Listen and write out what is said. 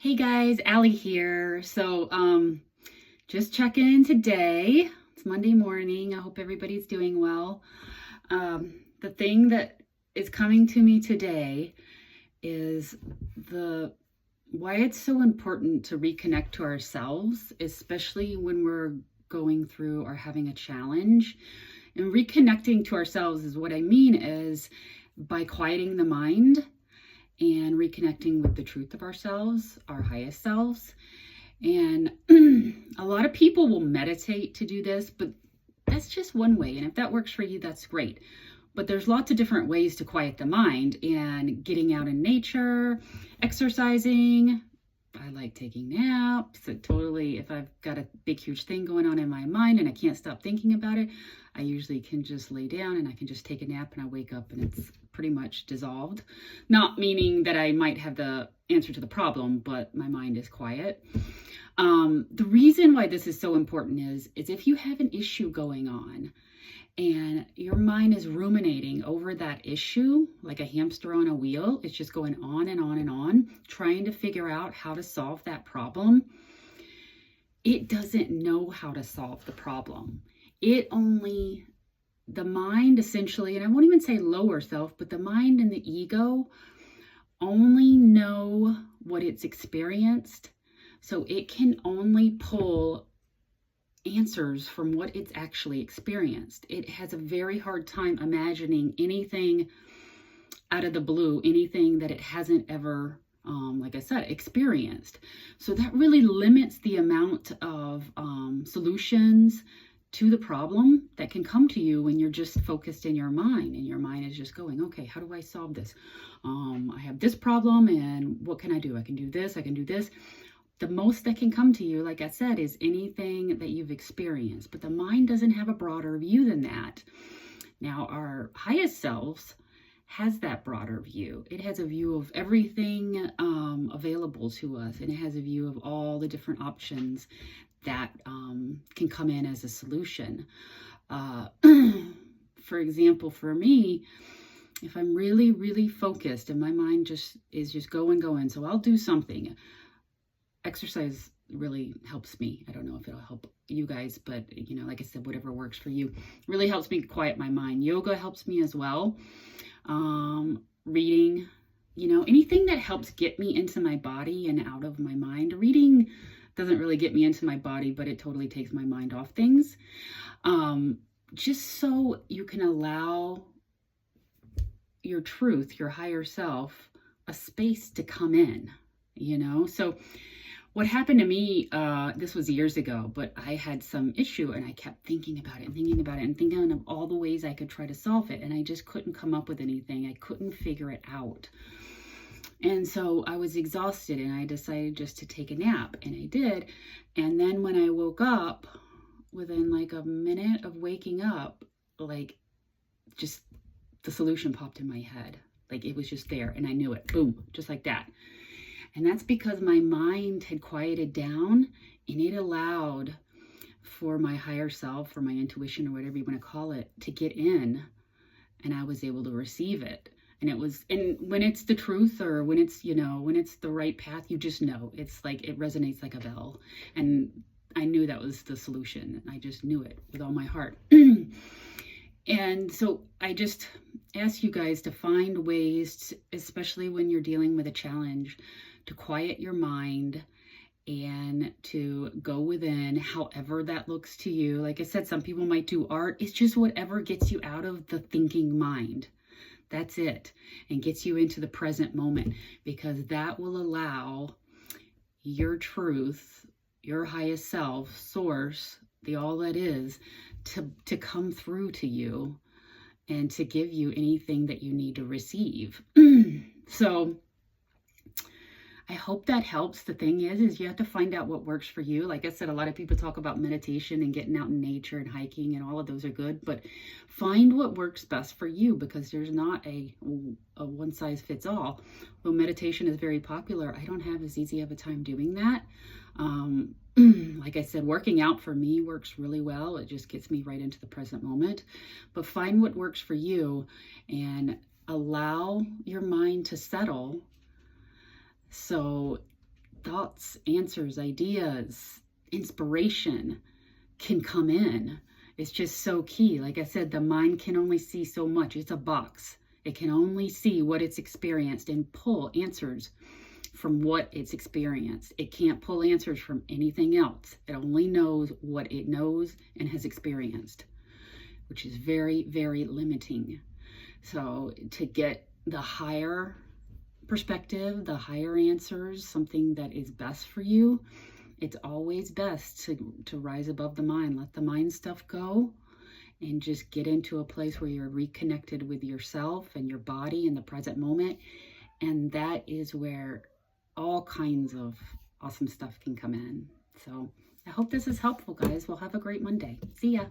Hey guys, Allie here. Just checking in today. It's Monday morning. I hope everybody's doing well. The thing that is coming to me today is the why it's so important to reconnect to ourselves, especially when we're going through or having a challenge. And reconnecting to ourselves is what I mean is by quieting the mind and reconnecting with the truth of ourselves, our highest selves. And a lot of people will meditate to do this, but that's just one way. And if that works for you, that's great. But there's lots of different ways to quiet the mind, and getting out in nature, exercising. I like taking naps. If I've got a big, huge thing going on in my mind and I can't stop thinking about it, I usually can just lay down and I can just take a nap and I wake up and it's pretty much dissolved. Not meaning that I might have the answer to the problem, but my mind is quiet. The reason why this is so important is if you have an issue going on and your mind is ruminating over that issue like a hamster on a wheel, it's just going on and on and on, trying to figure out how to solve that problem. It doesn't know how to solve the problem. The mind essentially, and I won't even say lower self, but the mind and the ego only know what it's experienced. So it can only pull answers from what it's actually experienced. It has a very hard time imagining anything out of the blue, anything that it hasn't ever, like I said, experienced. So that really limits the amount of solutions to the problem that can come to you when you're just focused in your mind, and your mind is just going, okay, how do I solve this? I have this problem and what can I do? I can do this, I can do this. The most that can come to you, like I said, is anything that you've experienced, but the mind doesn't have a broader view than that. Now, our highest selves has that broader view. It has a view of everything available to us, and it has a view of all the different options that can come in as a solution. For example, for me, if I'm really, really focused and my mind is just going, so I'll do something. Exercise really helps me. I don't know if it'll help you guys, but like I said, whatever works for you really helps me quiet my mind. Yoga helps me as well. Reading, anything that helps get me into my body and out of my mind. Reading doesn't really get me into my body, but it totally takes my mind off things. Just so you can allow your truth, your higher self, a space to come in, So what happened to me, this was years ago, but I had some issue and I kept thinking about it and thinking of all the ways I could try to solve it. And I just couldn't come up with anything. I couldn't figure it out. And so I was exhausted and I decided just to take a nap, and I did. And then when I woke up, within like a minute of waking up, just the solution popped in my head. Like it was just there and I knew it. Boom, just like that. And that's because my mind had quieted down and it allowed for my higher self or my intuition or whatever you want to call it to get in, and I was able to receive it. And when it's the truth, or when it's the right path, you just know. It's like it resonates like a bell. And I knew that was the solution. I just knew it with all my heart. And so I just ask you guys to find ways, especially when you're dealing with a challenge, to quiet your mind and to go within, however that looks to you. Like I said, some people might do art. It's just whatever gets you out of the thinking mind. That's it. And gets you into the present moment, because that will allow your truth, your highest self, source, the all that is, to come through to you and to give you anything that you need to receive. So I hope that helps. The thing is you have to find out what works for you. Like I said, a lot of people talk about meditation and getting out in nature and hiking, and all of those are good, but find what works best for you, because there's not a one size fits all. Though meditation is very popular, I don't have as easy of a time doing that. Like I said, working out for me works really well. It just gets me right into the present moment. But find what works for you and allow your mind to settle, so thoughts, answers, ideas, inspiration can come in. It's just so key. Like I said, the mind can only see so much. It's a box. It can only see what it's experienced and pull answers from what it's experienced. It can't pull answers from anything else. It only knows what it knows and has experienced, which is very, very limiting. So to get the higher perspective, the higher answers, something that is best for you, it's always best to rise above the mind. Let the mind stuff go and just get into a place where you're reconnected with yourself and your body in the present moment. And that is where all kinds of awesome stuff can come in. So I hope this is helpful, guys. We'll have a great Monday. See ya.